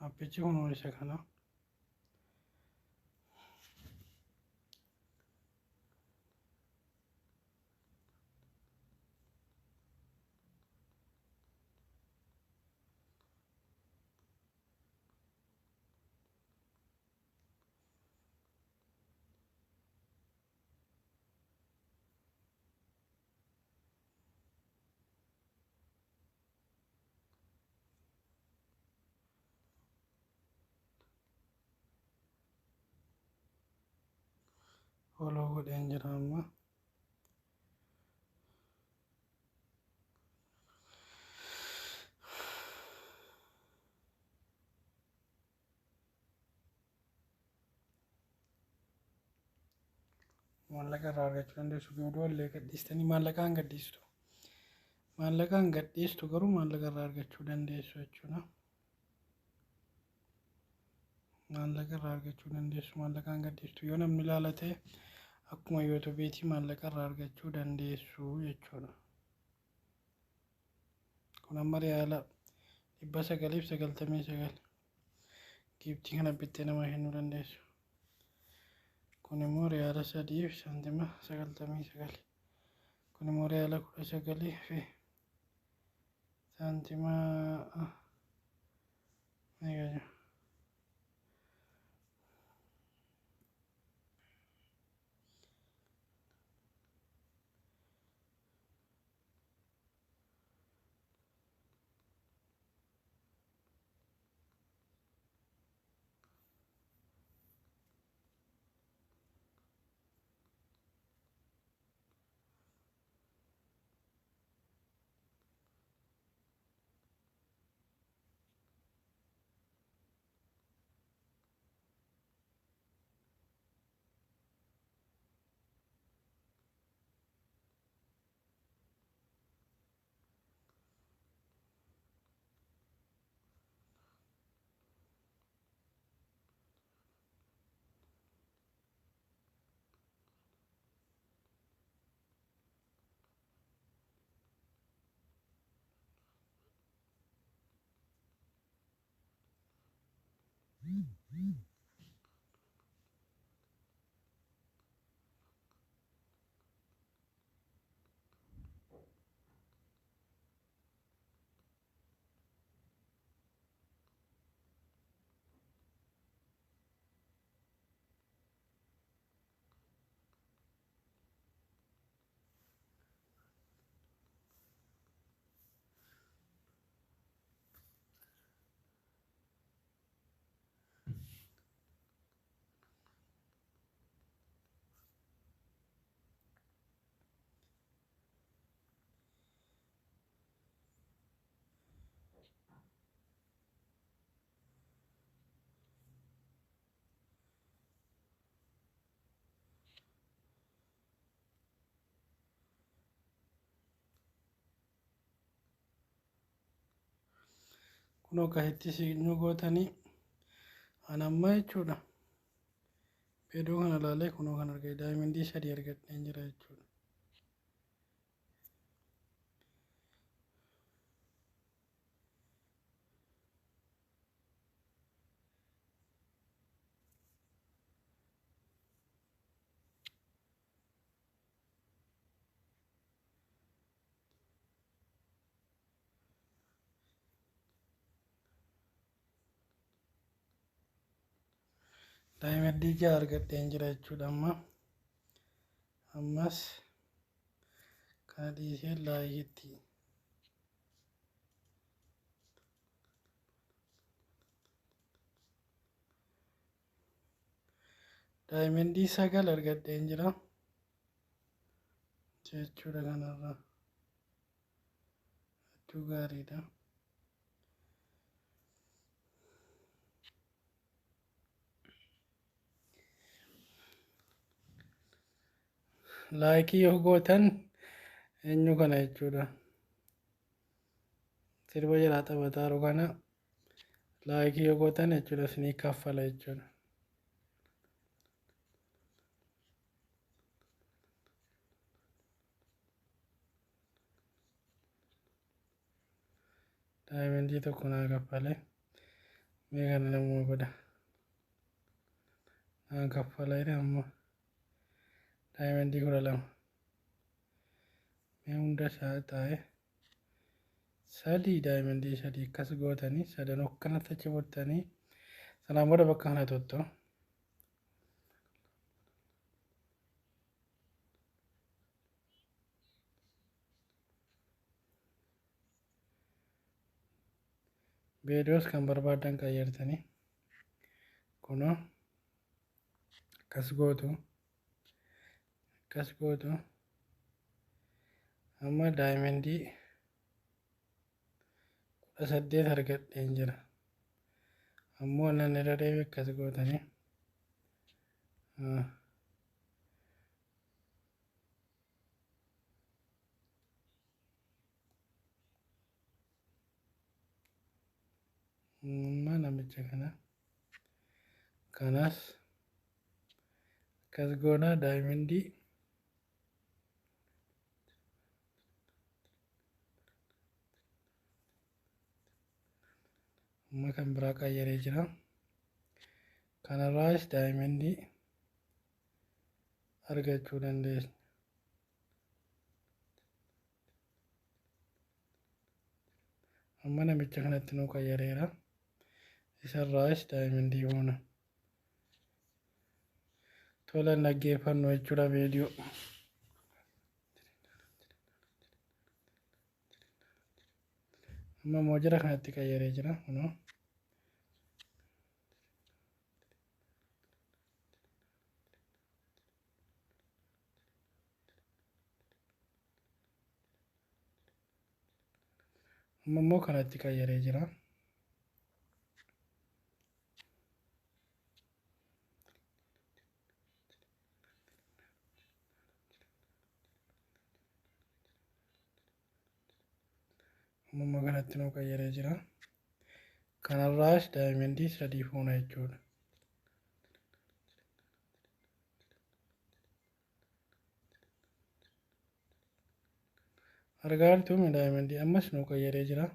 appichi kun isa kana follow godheen jira amma. Maallaqa irraa argachuu dandeessu viidiyoo illee gadhiistanii maallaqaan gadhiistu. Maallaqaan gadhiistu garuu maallaqa irraa argachuu dandeessu jechuudha. Maallaqa irraa argachuu dandeessu maallaqaan gadhiistu yoo namni ilaalate akkuma yuutuubiitii maallaqa irraa argachuu dandeessu jechuudha. Kun amma riyaala 999 giiftii kana bittee nama kennuu dandeessu. Kun immoo riyaala 3 fi saantima 99. Kun immoo riyaala 19 fi saantima meeqa? Kun akkasitti signuu gootanii anamma jechuudha. Viidiyoo kana ilaalee kunoo kan argee daayimandii 3 argadheen jira jechuudha. Daayimandii 6 argadheen jira jechuudha amma. Ammas kana dhiisee laayitti. Daayimandii 9 argadheen jira jechuudha kanarraa. Hedduu gaariidha. Laayikii yoo gootan eenyu kana jechuudha. Sirba jalaa taphataaru kana laayikii yoo gootan jechuudha isinii kaffala jechuudha. Daayimandii tokko naa kaffale. Meeqa namuu godha naan kaffalaa jira amma daayimandii 12 mee hunda isaa taa'e sadii daayimandii sadii akkas gootanii sadan akkanatti achi bottanii sanaan booda bakka kana tottoo beedoos kan barbaadan qayyartanii kunoo akkas gootu amma daayimandii 18 argadheen jira ammoo nan irra deebi akkas gootanii namicha kanas akkas goonaa daayimandii amma kan biraa qayyaree jira kanarraas daayimandii argachuu dandeenya amma namicha kanatti nuu qayyareera isarraas daayimandii hoona tola dhaggeeffannu jechuudha viidiyoo amma moojira kanatti qayyaree jira kunoo amma immoo kanatti qayyaree jira amma immoo kanatti nuu qayyaree jira kanarraas daayimandii 3 fuuna jechuudha argaa jirtu daayimandii ammas nuu qayyaree jira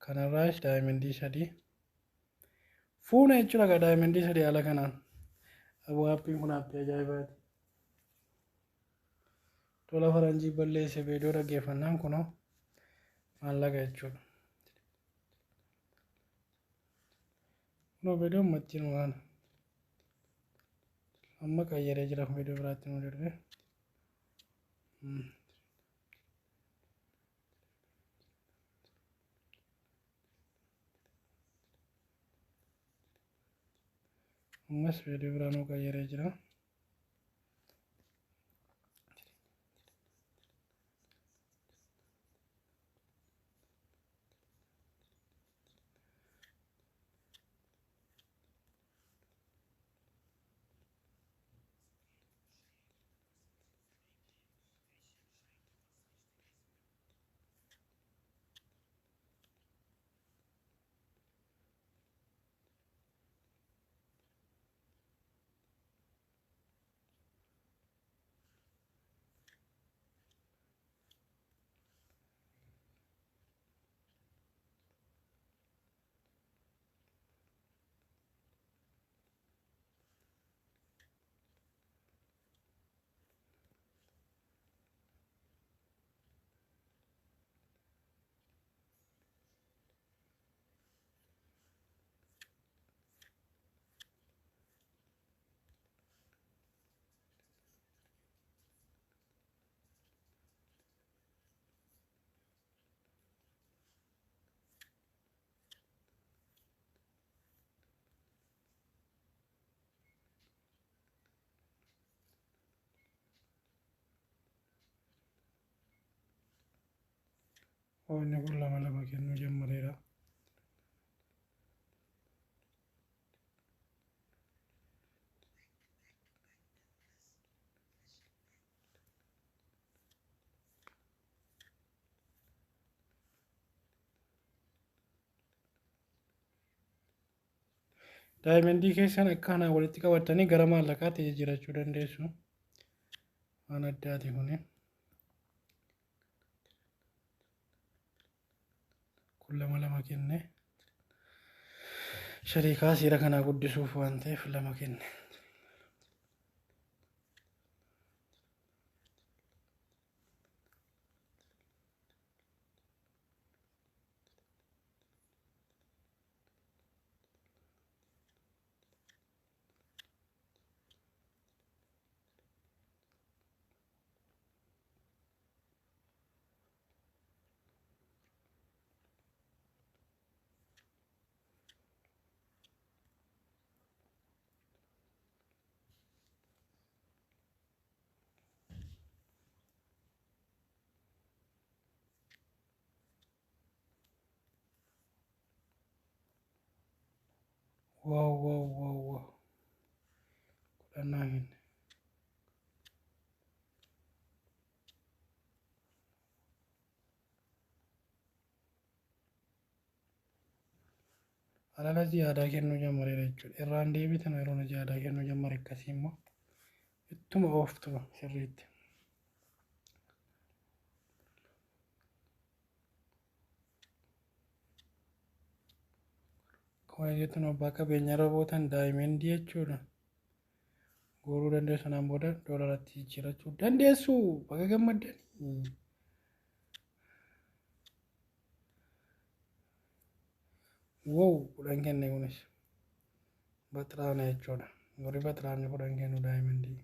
kanarraas daayimandii 3 fuuna jechuudha daayimandii 3 ala kanaan awaappiin kun aappii ajaa'ibaati tola faranjii balleesse viidiyoo dhaggeeffannaan kunoo maallaqa jechuudha kunoo viidiyoo ammattiin waan amma qayyaree jira viidiyoo biraatti nuu dirre ammas viidiyoo biraa nuu qayyaree jira inni kun lama kennuu jalqabeera daayimandii keessan akkanaa walitti qabatanii gara maallaqaatti jijjiirachuu dandeessu waan addaati kuni kun lama kenne shariikaa siira kanaa guddisuuf waan ta'eef lama kenne. Wow. Kudhannaa kenne. Alala ziyaadaa kennuu jammareera jechuudha. Irraan deebitan yeroo ziyaadaa kennuu jammare akkasii immoo ittuma ooftu sirriitti. Akkuma jettuun abbaa qabeenyaa robootaan daa'imendii jechuudha. Guuruu dandeessu sanaan booda doolaratti jijjiirachuu dandeessu bakka gammaddanii. Wow kudhan kenne kunis baxiraana jechuudha. Warri baxiraanni kudhan kennu daa'imendii.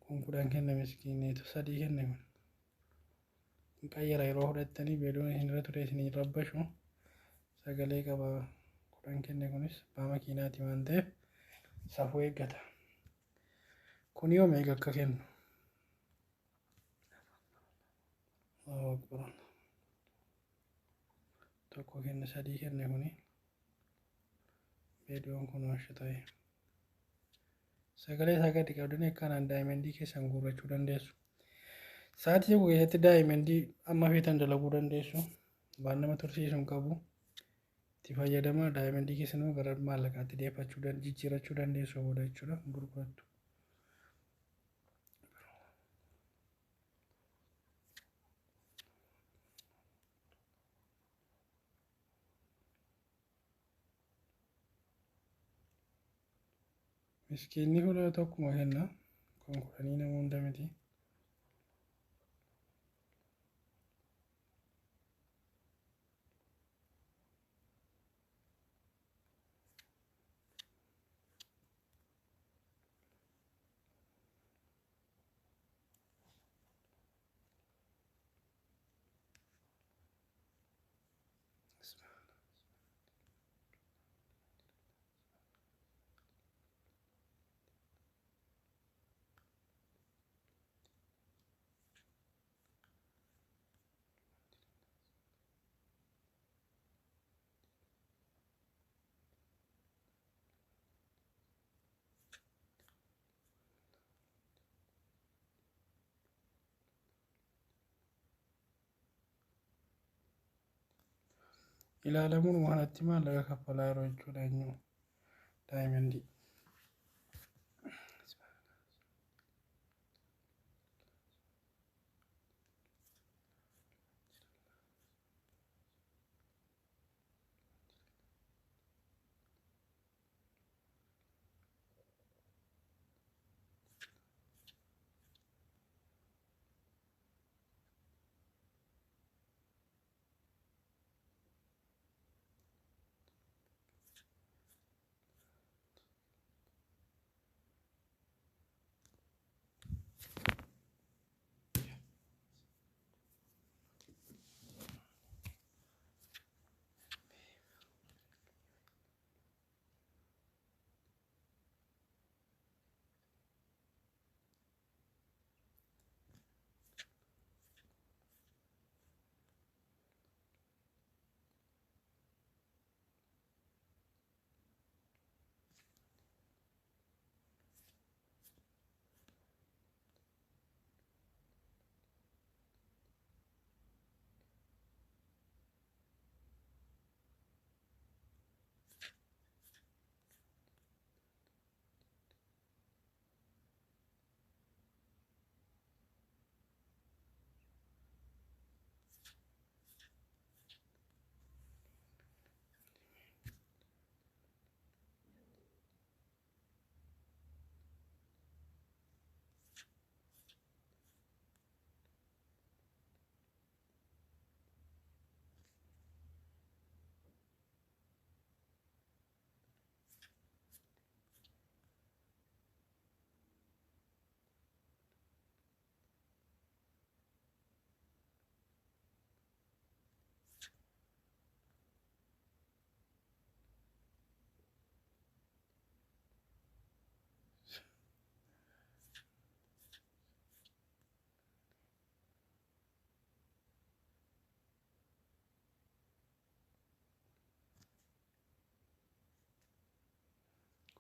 Kun kudhan kenne miskiineetu sadii kenne kun. Qayyara yeroo fudhattanii beeluun isinirra ture isinii rabbashu sagalee qaba. Kudhan kenne kunis abbaa makiinaati waan ta'eef safuu eeggata. Kun yoo meeqa akka kennu? Tokko kenne sadii kenne kuni beeluun kun washi ta'e. Sagalee isaa gadi qabdanii akkanaan daa'imendii keessan guurrachuu dandeessu. Sa'aatii tokko keessatti daa'imendii amma feetan dalaguu dandeessu. Waan nama tursiisu hin qabu. Itti fayyadama daa'imendii keessan immoo gara maallaqaatti jijjiirachuu dandeessu booda jechuudha gurgurattu. Miskiinni kudha tokkuma kenna. Kun kudhanii nama hunda miti. Ilaalamuun waanatti maallaqa kaffalaa yeroo jechuudha eenyu daa'imendii.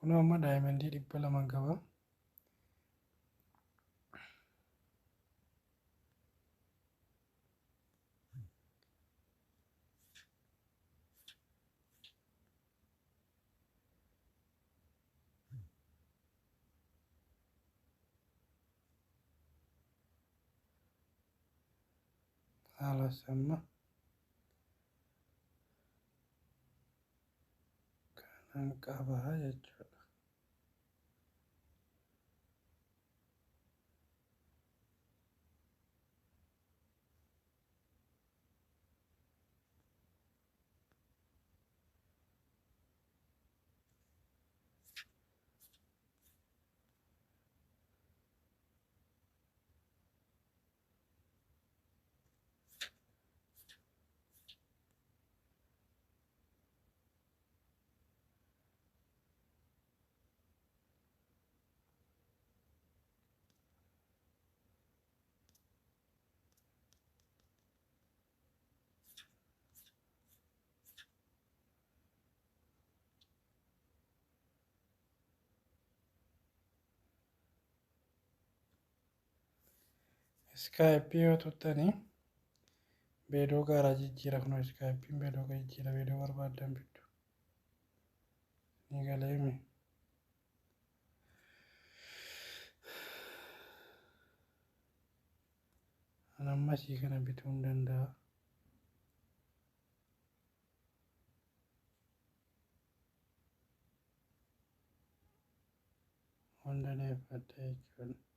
Kunoo amma daayimandii 200 qaba. Halas amma kanan qaba jechuudha. Skype yoo tuttanii beedoo gaaraa jijjiira kunoo Skype'n beedoo jijjiira beedoo barbaadan biddu ni galeemi. An ammasii kana bituu hin danda'a. Wanta neeffadha jechuudha.